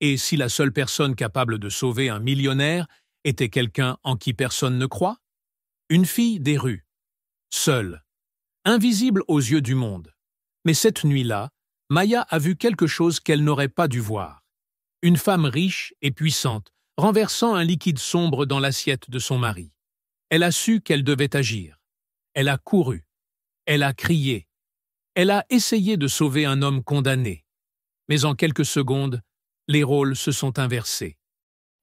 Et si la seule personne capable de sauver un millionnaire était quelqu'un en qui personne ne croit? Une fille des rues, seule, invisible aux yeux du monde. Mais cette nuit-là, Maya a vu quelque chose qu'elle n'aurait pas dû voir. Une femme riche et puissante, renversant un liquide sombre dans l'assiette de son mari. Elle a su qu'elle devait agir. Elle a couru. Elle a crié. Elle a essayé de sauver un homme condamné. Mais en quelques secondes, les rôles se sont inversés.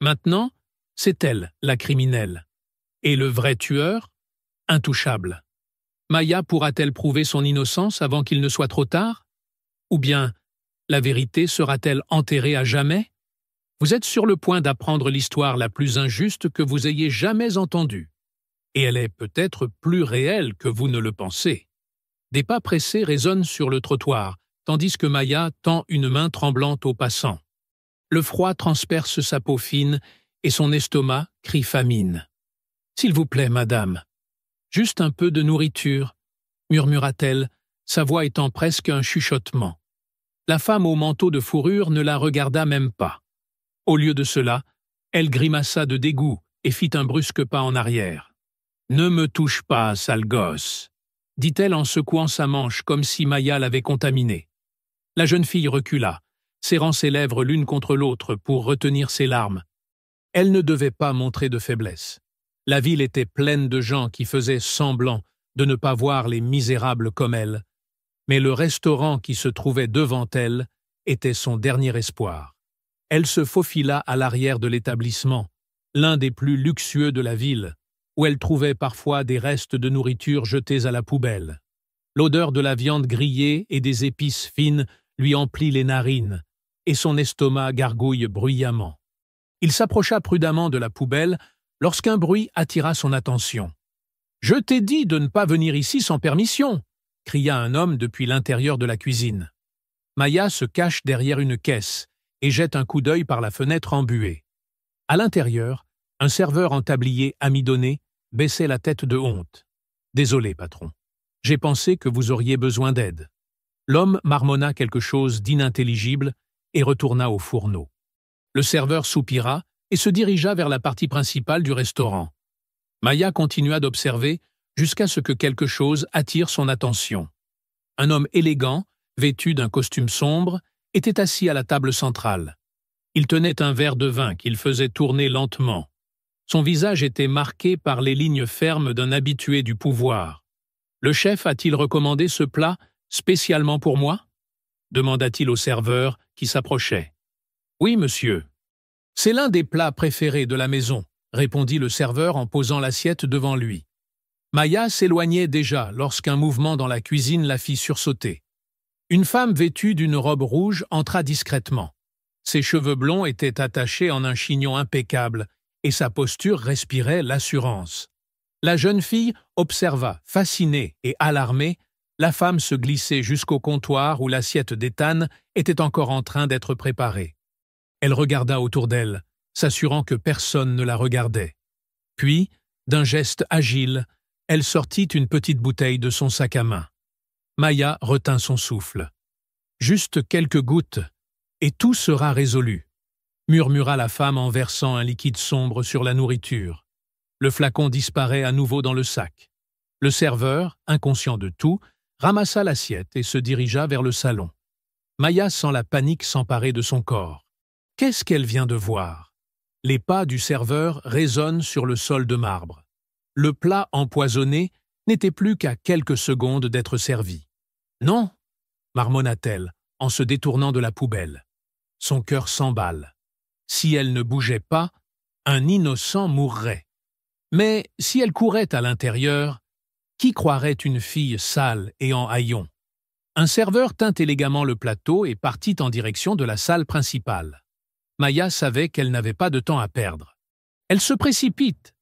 Maintenant, c'est elle, la criminelle. Et le vrai tueur, intouchable. Maya pourra-t-elle prouver son innocence avant qu'il ne soit trop tard? Ou bien, la vérité sera-t-elle enterrée à jamais? Vous êtes sur le point d'apprendre l'histoire la plus injuste que vous ayez jamais entendue. Et elle est peut-être plus réelle que vous ne le pensez. Des pas pressés résonnent sur le trottoir, tandis que Maya tend une main tremblante aux passants. Le froid transperce sa peau fine et son estomac crie famine. « S'il vous plaît, madame. » « Juste un peu de nourriture, » murmura-t-elle, sa voix étant presque un chuchotement. La femme au manteau de fourrure ne la regarda même pas. Au lieu de cela, elle grimaça de dégoût et fit un brusque pas en arrière. « Ne me touche pas, sale gosse !» dit-elle en secouant sa manche comme si Maya l'avait contaminée. La jeune fille recula, serrant ses lèvres l'une contre l'autre pour retenir ses larmes. Elle ne devait pas montrer de faiblesse. La ville était pleine de gens qui faisaient semblant de ne pas voir les misérables comme elle. Mais le restaurant qui se trouvait devant elle était son dernier espoir. Elle se faufila à l'arrière de l'établissement, l'un des plus luxueux de la ville, où elle trouvait parfois des restes de nourriture jetés à la poubelle. L'odeur de la viande grillée et des épices fines lui emplit les narines, et son estomac gargouille bruyamment. Il s'approcha prudemment de la poubelle lorsqu'un bruit attira son attention. « Je t'ai dit de ne pas venir ici sans permission !» cria un homme depuis l'intérieur de la cuisine. Maya se cache derrière une caisse et jette un coup d'œil par la fenêtre embuée. À l'intérieur, un serveur en tablier amidonné baissait la tête de honte. « Désolé, patron. J'ai pensé que vous auriez besoin d'aide. » L'homme marmonna quelque chose d'inintelligible et retourna au fourneau. Le serveur soupira et se dirigea vers la partie principale du restaurant. Maya continua d'observer jusqu'à ce que quelque chose attire son attention. Un homme élégant, vêtu d'un costume sombre, était assis à la table centrale. Il tenait un verre de vin qu'il faisait tourner lentement. Son visage était marqué par les lignes fermes d'un habitué du pouvoir. « Le chef a-t-il recommandé ce plat spécialement pour moi ?» demanda-t-il au serveur qui s'approchait. « Oui, monsieur. » « C'est l'un des plats préférés de la maison, » répondit le serveur en posant l'assiette devant lui. Maya s'éloignait déjà lorsqu'un mouvement dans la cuisine la fit sursauter. Une femme vêtue d'une robe rouge entra discrètement. Ses cheveux blonds étaient attachés en un chignon impeccable et sa posture respirait l'assurance. La jeune fille observa, fascinée et alarmée, la femme se glisser jusqu'au comptoir où l'assiette d'éthane était encore en train d'être préparée. Elle regarda autour d'elle, s'assurant que personne ne la regardait. Puis, d'un geste agile, elle sortit une petite bouteille de son sac à main. Maya retint son souffle. « Juste quelques gouttes, et tout sera résolu », murmura la femme en versant un liquide sombre sur la nourriture. Le flacon disparaît à nouveau dans le sac. Le serveur, inconscient de tout, ramassa l'assiette et se dirigea vers le salon. Maya sent la panique s'emparer de son corps. Qu'est-ce qu'elle vient de voir? Les pas du serveur résonnent sur le sol de marbre. Le plat empoisonné n'était plus qu'à quelques secondes d'être servi. « Non !» marmonna-t-elle en se détournant de la poubelle. Son cœur s'emballe. Si elle ne bougeait pas, un innocent mourrait. Mais si elle courait à l'intérieur, qui croirait une fille sale et en haillons? Un serveur tint élégamment le plateau et partit en direction de la salle principale. Maya savait qu'elle n'avait pas de temps à perdre. Elle se précipite.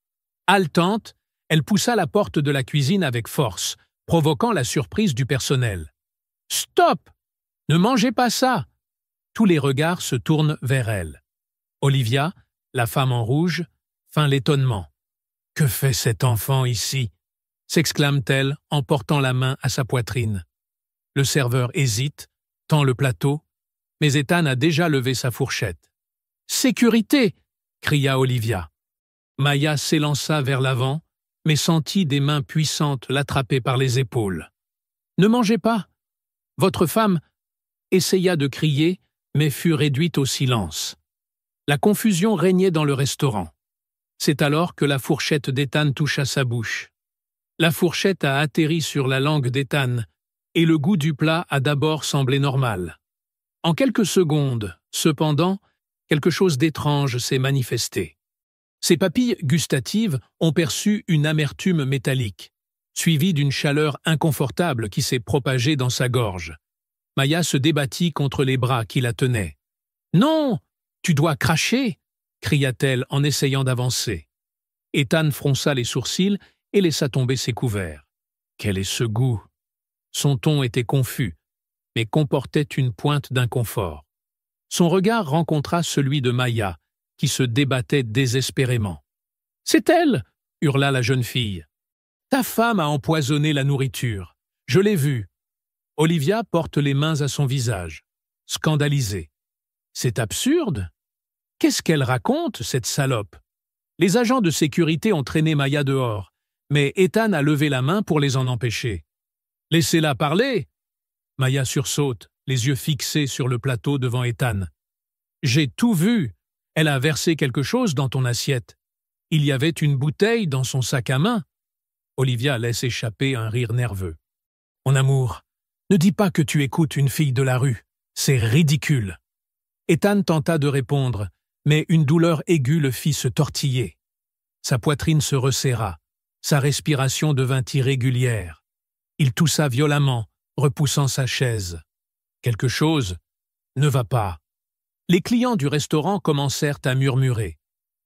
Haletante, elle poussa la porte de la cuisine avec force, provoquant la surprise du personnel. « Stop! Ne mangez pas ça !» Tous les regards se tournent vers elle. Olivia, la femme en rouge, feint l'étonnement. « Que fait cet enfant ici ?» s'exclame-t-elle en portant la main à sa poitrine. Le serveur hésite, tend le plateau, mais Ethan a déjà levé sa fourchette. Sécurité! Cria Olivia. Maya s'élança vers l'avant, mais sentit des mains puissantes l'attraper par les épaules. Ne mangez pas! Votre femme essaya de crier, mais fut réduite au silence. La confusion régnait dans le restaurant. C'est alors que la fourchette d'Ethan toucha sa bouche. La fourchette a atterri sur la langue d'Ethan, et le goût du plat a d'abord semblé normal. En quelques secondes, cependant, quelque chose d'étrange s'est manifesté. Ses papilles gustatives ont perçu une amertume métallique, suivie d'une chaleur inconfortable qui s'est propagée dans sa gorge. Maya se débattit contre les bras qui la tenaient. « Non, tu dois cracher !» cria-t-elle en essayant d'avancer. Ethan fronça les sourcils et laissa tomber ses couverts. Quel est ce goût? Son ton était confus, mais comportait une pointe d'inconfort. Son regard rencontra celui de Maya, qui se débattait désespérément. « C'est elle !» hurla la jeune fille. « Ta femme a empoisonné la nourriture. Je l'ai vue. » Olivia porte les mains à son visage, scandalisée. « C'est absurde. Qu'est-ce qu'elle raconte, cette salope? » Les agents de sécurité ont traîné Maya dehors, mais Ethan a levé la main pour les en empêcher. « Laissez-la parler !» Maya sursaute, les yeux fixés sur le plateau devant Ethan. « J'ai tout vu. Elle a versé quelque chose dans ton assiette. Il y avait une bouteille dans son sac à main. » Olivia laisse échapper un rire nerveux. « Mon amour, ne dis pas que tu écoutes une fille de la rue. C'est ridicule. » Ethan tenta de répondre, mais une douleur aiguë le fit se tortiller. Sa poitrine se resserra. Sa respiration devint irrégulière. Il toussa violemment, repoussant sa chaise. Quelque chose ne va pas. Les clients du restaurant commencèrent à murmurer.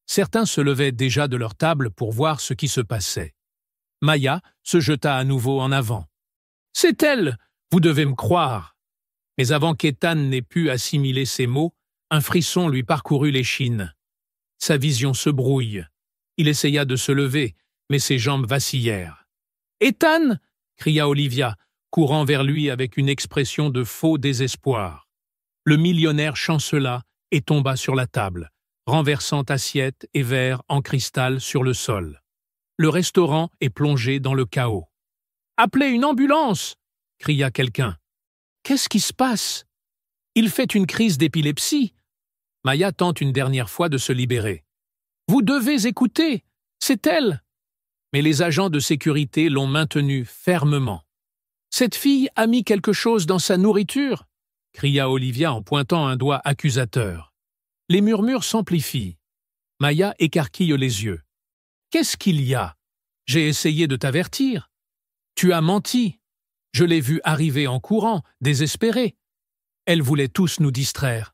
Certains se levaient déjà de leur table pour voir ce qui se passait. Maya se jeta à nouveau en avant. « C'est elle! Vous devez me croire !» Mais avant qu'Ethan n'ait pu assimiler ces mots, un frisson lui parcourut l'échine. Sa vision se brouille. Il essaya de se lever, mais ses jambes vacillèrent. « Ethan !» cria Olivia, courant vers lui avec une expression de faux désespoir. Le millionnaire chancela et tomba sur la table, renversant assiette et verre en cristal sur le sol. Le restaurant est plongé dans le chaos. « Appelez une ambulance !» cria quelqu'un. « Qu'est-ce qui se passe? Il fait une crise d'épilepsie. » Maya tente une dernière fois de se libérer. « Vous devez écouter, c'est elle !» Mais les agents de sécurité l'ont maintenue fermement. « Cette fille a mis quelque chose dans sa nourriture !» cria Olivia en pointant un doigt accusateur. Les murmures s'amplifient. Maya écarquille les yeux. « Qu'est-ce qu'il y a? J'ai essayé de t'avertir. Tu as menti. Je l'ai vue arriver en courant, désespérée. Elle voulait tous nous distraire. »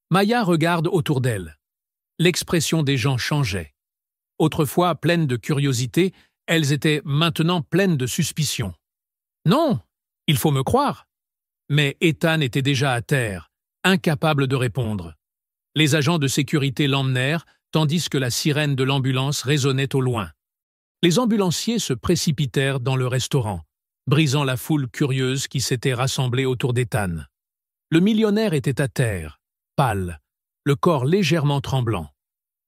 Maya regarde autour d'elle. L'expression des gens changeait. Autrefois pleines de curiosité, elles étaient maintenant pleines de suspicion. « Non, il faut me croire. » Mais Ethan était déjà à terre, incapable de répondre. Les agents de sécurité l'emmenèrent, tandis que la sirène de l'ambulance résonnait au loin. Les ambulanciers se précipitèrent dans le restaurant, brisant la foule curieuse qui s'était rassemblée autour d'Ethan. Le millionnaire était à terre, pâle, le corps légèrement tremblant.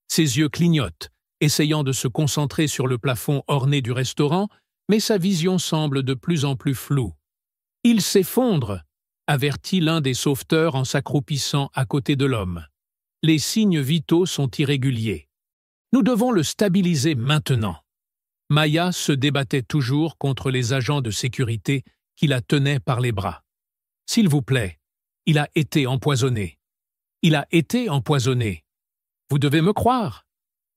Ses yeux clignotent, essayant de se concentrer sur le plafond orné du restaurant, mais sa vision semble de plus en plus floue. « Il s'effondre !» avertit l'un des sauveteurs en s'accroupissant à côté de l'homme. « Les signes vitaux sont irréguliers. Nous devons le stabiliser maintenant. » Maya se débattait toujours contre les agents de sécurité qui la tenaient par les bras. « S'il vous plaît, il a été empoisonné. Il a été empoisonné. Vous devez me croire. »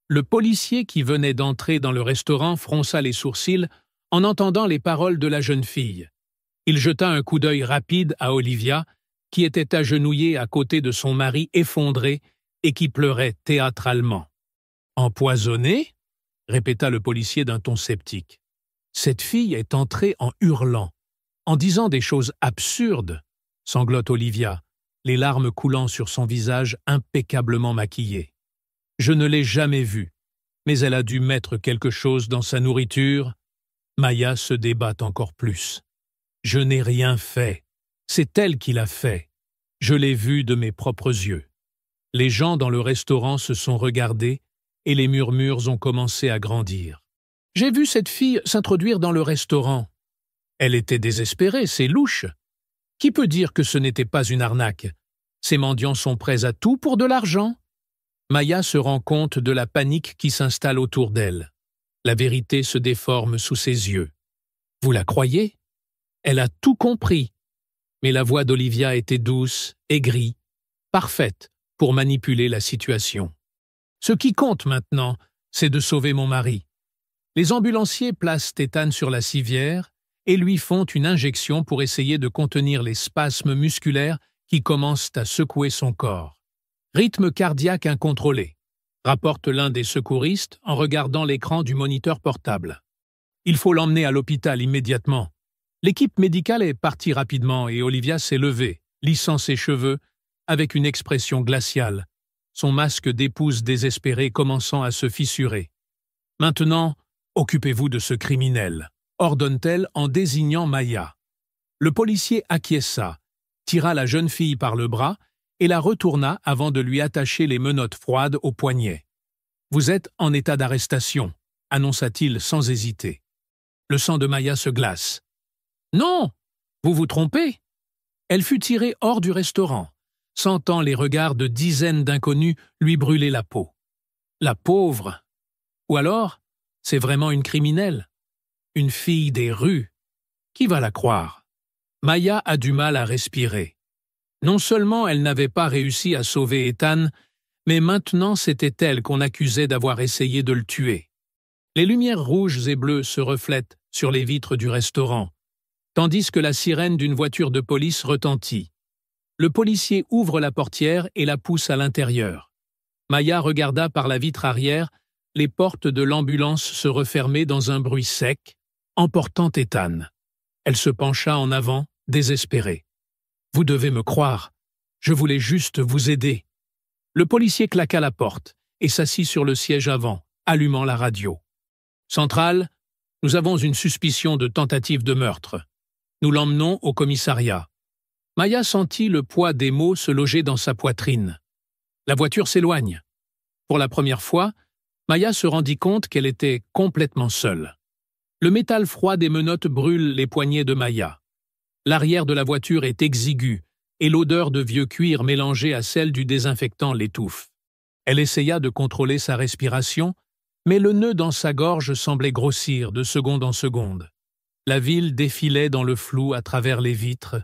Le policier qui venait d'entrer dans le restaurant fronça les sourcils en entendant les paroles de la jeune fille. Il jeta un coup d'œil rapide à Olivia, qui était agenouillée à côté de son mari effondré et qui pleurait théâtralement. « Empoisonné ?» répéta le policier d'un ton sceptique. « Cette fille est entrée en hurlant, en disant des choses absurdes, » sanglote Olivia, les larmes coulant sur son visage impeccablement maquillé. « Je ne l'ai jamais vue, mais elle a dû mettre quelque chose dans sa nourriture. » Maya se débat encore plus. « Je n'ai rien fait. C'est elle qui l'a fait. Je l'ai vue de mes propres yeux. » Les gens dans le restaurant se sont regardés et les murmures ont commencé à grandir. « J'ai vu cette fille s'introduire dans le restaurant. Elle était désespérée, c'est louche. Qui peut dire que ce n'était pas une arnaque? Ces mendiants sont prêts à tout pour de l'argent. » Maya se rend compte de la panique qui s'installe autour d'elle. La vérité se déforme sous ses yeux. Vous la croyez? Elle a tout compris. Mais la voix d'Olivia était douce, aigrie, parfaite pour manipuler la situation. Ce qui compte maintenant, c'est de sauver mon mari. Les ambulanciers placent Ethan sur la civière et lui font une injection pour essayer de contenir les spasmes musculaires qui commencent à secouer son corps. Rythme cardiaque incontrôlé, rapporte l'un des secouristes en regardant l'écran du moniteur portable. Il faut l'emmener à l'hôpital immédiatement. L'équipe médicale est partie rapidement et Olivia s'est levée, lissant ses cheveux, avec une expression glaciale, son masque d'épouse désespérée commençant à se fissurer. « Maintenant, occupez-vous de ce criminel », ordonne-t-elle en désignant Maya. Le policier acquiesça, tira la jeune fille par le bras et la retourna avant de lui attacher les menottes froides au poignet. « Vous êtes en état d'arrestation », annonça-t-il sans hésiter. Le sang de Maya se glace. « Non, vous vous trompez !» Elle fut tirée hors du restaurant, sentant les regards de dizaines d'inconnus lui brûler la peau. La pauvre! Ou alors, c'est vraiment une criminelle? Une fille des rues? Qui va la croire? Maya a du mal à respirer. Non seulement elle n'avait pas réussi à sauver Ethan, mais maintenant c'était elle qu'on accusait d'avoir essayé de le tuer. Les lumières rouges et bleues se reflètent sur les vitres du restaurant, tandis que la sirène d'une voiture de police retentit. Le policier ouvre la portière et la pousse à l'intérieur. Maya regarda par la vitre arrière les portes de l'ambulance se refermer dans un bruit sec, emportant Ethan. Elle se pencha en avant, désespérée. « Vous devez me croire. Je voulais juste vous aider. » Le policier claqua la porte et s'assit sur le siège avant, allumant la radio. « Centrale, nous avons une suspicion de tentative de meurtre. Nous l'emmenons au commissariat. » Maya sentit le poids des mots se loger dans sa poitrine. La voiture s'éloigne. Pour la première fois, Maya se rendit compte qu'elle était complètement seule. Le métal froid des menottes brûle les poignets de Maya. L'arrière de la voiture est exigu et l'odeur de vieux cuir mélangée à celle du désinfectant l'étouffe. Elle essaya de contrôler sa respiration, mais le nœud dans sa gorge semblait grossir de seconde en seconde. La ville défilait dans le flou à travers les vitres,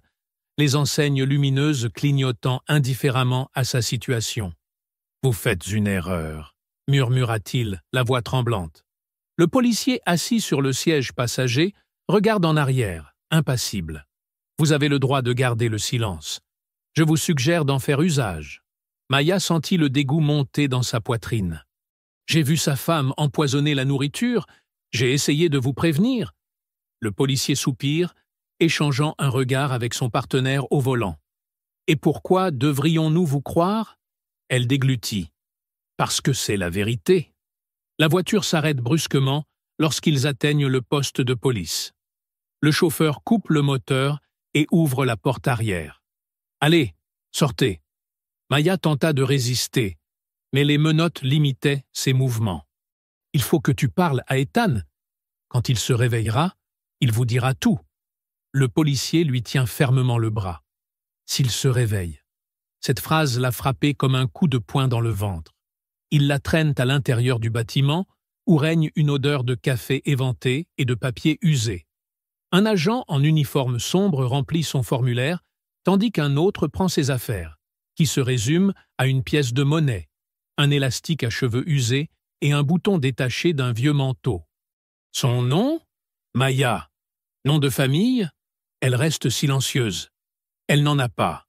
les enseignes lumineuses clignotant indifféremment à sa situation. « Vous faites une erreur », murmura-t-il, la voix tremblante. Le policier assis sur le siège passager regarde en arrière, impassible. « Vous avez le droit de garder le silence. Je vous suggère d'en faire usage. » Maya sentit le dégoût monter dans sa poitrine. « J'ai vu sa femme empoisonner la nourriture. J'ai essayé de vous prévenir. » Le policier soupire, échangeant un regard avec son partenaire au volant. « Et pourquoi devrions-nous vous croire ?» Elle déglutit. « Parce que c'est la vérité. » La voiture s'arrête brusquement lorsqu'ils atteignent le poste de police. Le chauffeur coupe le moteur et ouvre la porte arrière. « Allez, sortez !» Maya tenta de résister, mais les menottes limitaient ses mouvements. « Il faut que tu parles à Ethan. Quand il se réveillera, il vous dira tout. » Le policier lui tient fermement le bras. « S'il se réveille. » Cette phrase l'a frappé comme un coup de poing dans le ventre. Ils la traînent à l'intérieur du bâtiment, où règne une odeur de café éventé et de papier usé. Un agent en uniforme sombre remplit son formulaire, tandis qu'un autre prend ses affaires, qui se résument à une pièce de monnaie, un élastique à cheveux usés et un bouton détaché d'un vieux manteau. Son nom? Maya. Nom de famille? Elle reste silencieuse. Elle n'en a pas.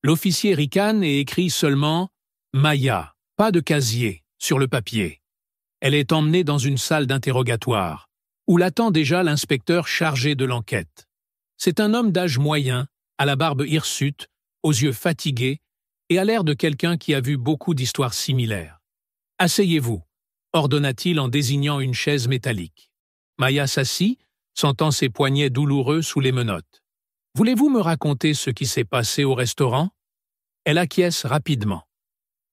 L'officier ricane et écrit seulement « Maya », pas de casier, sur le papier. Elle est emmenée dans une salle d'interrogatoire, où l'attend déjà l'inspecteur chargé de l'enquête. C'est un homme d'âge moyen, à la barbe hirsute, aux yeux fatigués, et à l'air de quelqu'un qui a vu beaucoup d'histoires similaires. « Asseyez-vous », ordonna-t-il en désignant une chaise métallique. Maya s'assit, sentant ses poignets douloureux sous les menottes. « Voulez-vous me raconter ce qui s'est passé au restaurant ?» Elle acquiesce rapidement.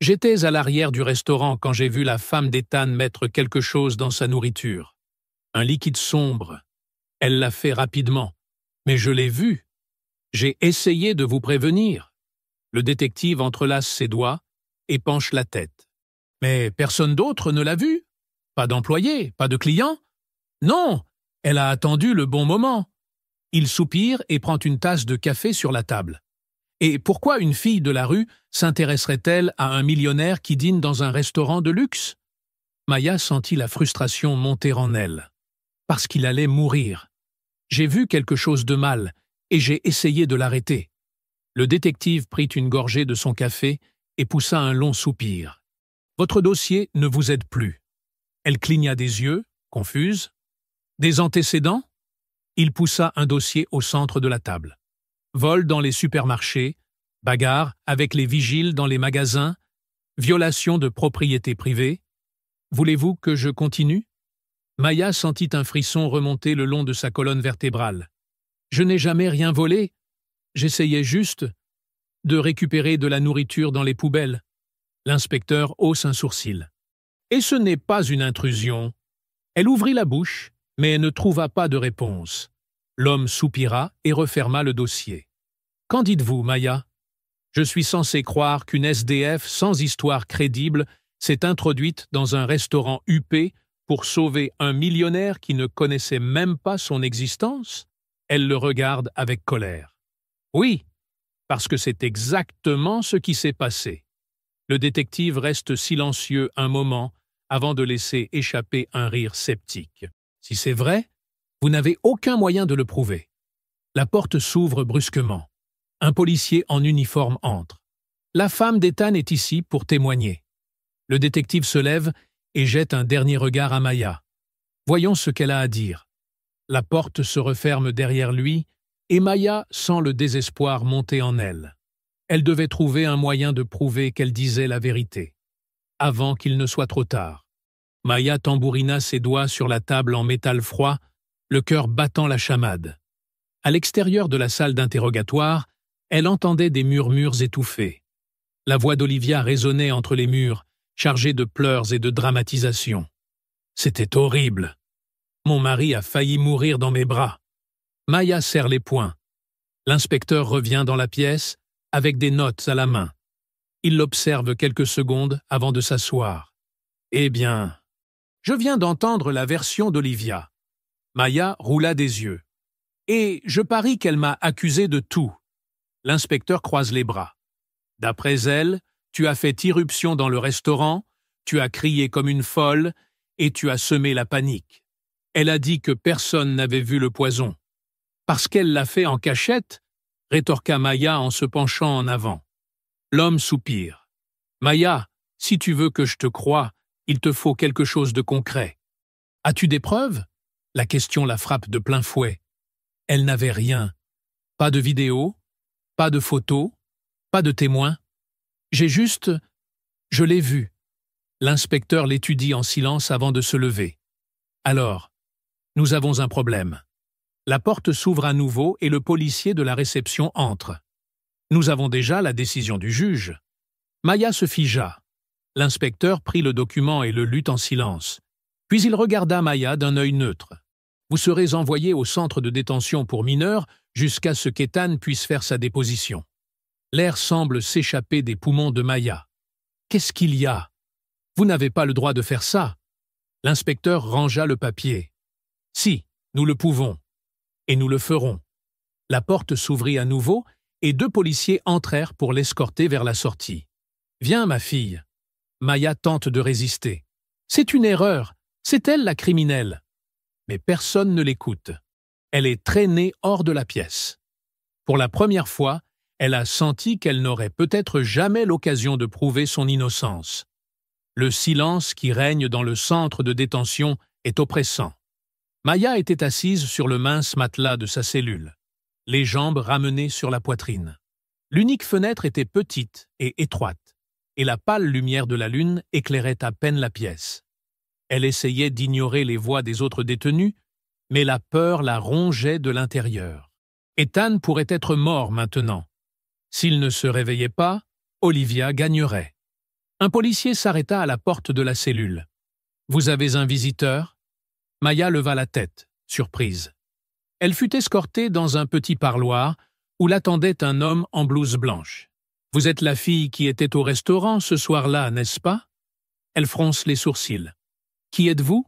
J'étais à l'arrière du restaurant quand j'ai vu la femme d'Ethan mettre quelque chose dans sa nourriture. Un liquide sombre. Elle l'a fait rapidement. Mais je l'ai vu. J'ai essayé de vous prévenir. Le détective entrelace ses doigts et penche la tête. Mais personne d'autre ne l'a vu. Pas d'employé, pas de client. Non, elle a attendu le bon moment. Il soupire et prend une tasse de café sur la table. Et pourquoi une fille de la rue s'intéresserait-elle à un millionnaire qui dîne dans un restaurant de luxe? Maya sentit la frustration monter en elle. Parce qu'il allait mourir. J'ai vu quelque chose de mal et j'ai essayé de l'arrêter. Le détective prit une gorgée de son café et poussa un long soupir. Votre dossier ne vous aide plus. Elle cligna des yeux, confuse. Des antécédents? Il poussa un dossier au centre de la table. Vol dans les supermarchés, bagarre avec les vigiles dans les magasins, violation de propriété privée. Voulez-vous que je continue? Maya sentit un frisson remonter le long de sa colonne vertébrale. Je n'ai jamais rien volé. J'essayais juste de récupérer de la nourriture dans les poubelles. L'inspecteur hausse un sourcil. Et ce n'est pas une intrusion. Elle ouvrit la bouche, mais ne trouva pas de réponse. L'homme soupira et referma le dossier. Qu'en dites-vous, Maya? Je suis censé croire qu'une SDF sans histoire crédible s'est introduite dans un restaurant huppé pour sauver un millionnaire qui ne connaissait même pas son existence? Elle le regarde avec colère. Oui, parce que c'est exactement ce qui s'est passé. Le détective reste silencieux un moment avant de laisser échapper un rire sceptique. Si c'est vrai, vous n'avez aucun moyen de le prouver. La porte s'ouvre brusquement. Un policier en uniforme entre. La femme d'Ethan est ici pour témoigner. Le détective se lève et jette un dernier regard à Maya. Voyons ce qu'elle a à dire. La porte se referme derrière lui et Maya sent le désespoir monter en elle. Elle devait trouver un moyen de prouver qu'elle disait la vérité, avant qu'il ne soit trop tard. Maya tambourina ses doigts sur la table en métal froid, le cœur battant la chamade. À l'extérieur de la salle d'interrogatoire, elle entendait des murmures étouffés. La voix d'Olivia résonnait entre les murs, chargée de pleurs et de dramatisation. C'était horrible. Mon mari a failli mourir dans mes bras. Maya serre les poings. L'inspecteur revient dans la pièce, avec des notes à la main. Il l'observe quelques secondes avant de s'asseoir. Eh bien, je viens d'entendre la version d'Olivia. Maya roula des yeux. Et je parie qu'elle m'a accusé de tout. L'inspecteur croise les bras. D'après elle, tu as fait irruption dans le restaurant, tu as crié comme une folle et tu as semé la panique. Elle a dit que personne n'avait vu le poison. Parce qu'elle l'a fait en cachette, rétorqua Maya en se penchant en avant. L'homme soupire. Maya, si tu veux que je te croie, il te faut quelque chose de concret. As-tu des preuves? La question la frappe de plein fouet. Elle n'avait rien. Pas de vidéo, pas de photos, pas de témoins. Je l'ai vu. L'inspecteur l'étudie en silence avant de se lever. Alors, nous avons un problème. La porte s'ouvre à nouveau et le policier de la réception entre. Nous avons déjà la décision du juge. Maya se figea. L'inspecteur prit le document et le lut en silence. Puis il regarda Maya d'un œil neutre. Vous serez envoyé au centre de détention pour mineurs jusqu'à ce qu'Ethan puisse faire sa déposition. L'air semble s'échapper des poumons de Maya. Qu'est-ce qu'il y a? Vous n'avez pas le droit de faire ça. L'inspecteur rangea le papier. Si, nous le pouvons. Et nous le ferons. La porte s'ouvrit à nouveau et 2 policiers entrèrent pour l'escorter vers la sortie. Viens, ma fille. Maya tente de résister. C'est une erreur. C'est elle la criminelle. Mais personne ne l'écoute. Elle est traînée hors de la pièce. Pour la première fois, elle a senti qu'elle n'aurait peut-être jamais l'occasion de prouver son innocence. Le silence qui règne dans le centre de détention est oppressant. Maya était assise sur le mince matelas de sa cellule, les jambes ramenées sur la poitrine. L'unique fenêtre était petite et étroite, et la pâle lumière de la lune éclairait à peine la pièce. Elle essayait d'ignorer les voix des autres détenus, mais la peur la rongeait de l'intérieur. Ethan pourrait être mort maintenant. S'il ne se réveillait pas, Olivia gagnerait. Un policier s'arrêta à la porte de la cellule. « Vous avez un visiteur ?» Maya leva la tête, surprise. Elle fut escortée dans un petit parloir où l'attendait un homme en blouse blanche. « Vous êtes la fille qui était au restaurant ce soir-là, n'est-ce pas ?» Elle fronce les sourcils. « Qui êtes-vous »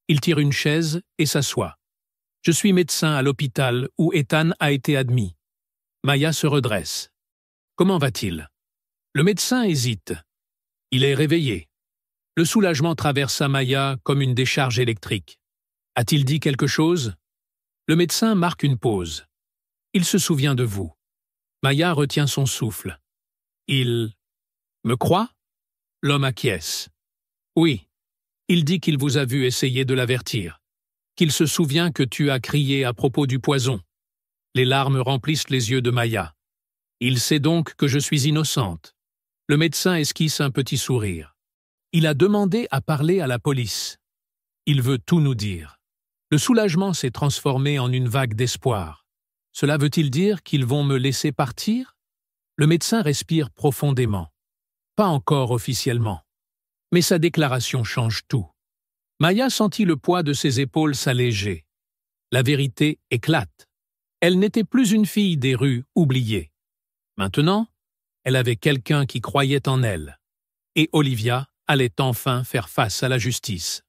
Il tire une chaise et s'assoit. « Je suis médecin à l'hôpital où Ethan a été admis. » Maya se redresse. « Comment va-t-il » Le médecin hésite. Il est réveillé. Le soulagement traversa Maya comme une décharge électrique. A-t-il dit quelque chose? Le médecin marque une pause. Il se souvient de vous. Maya retient son souffle. Il me croit? L'homme acquiesce. Oui. Il dit qu'il vous a vu essayer de l'avertir. Qu'il se souvient que tu as crié à propos du poison. Les larmes remplissent les yeux de Maya. Il sait donc que je suis innocente. Le médecin esquisse un petit sourire. Il a demandé à parler à la police. Il veut tout nous dire. Le soulagement s'est transformé en une vague d'espoir. Cela veut-il dire qu'ils vont me laisser partir? Le médecin respire profondément. Pas encore officiellement. Mais sa déclaration change tout. Maya sentit le poids de ses épaules s'alléger. La vérité éclate. Elle n'était plus une fille des rues oubliée. Maintenant, elle avait quelqu'un qui croyait en elle. Et Olivia allait enfin faire face à la justice.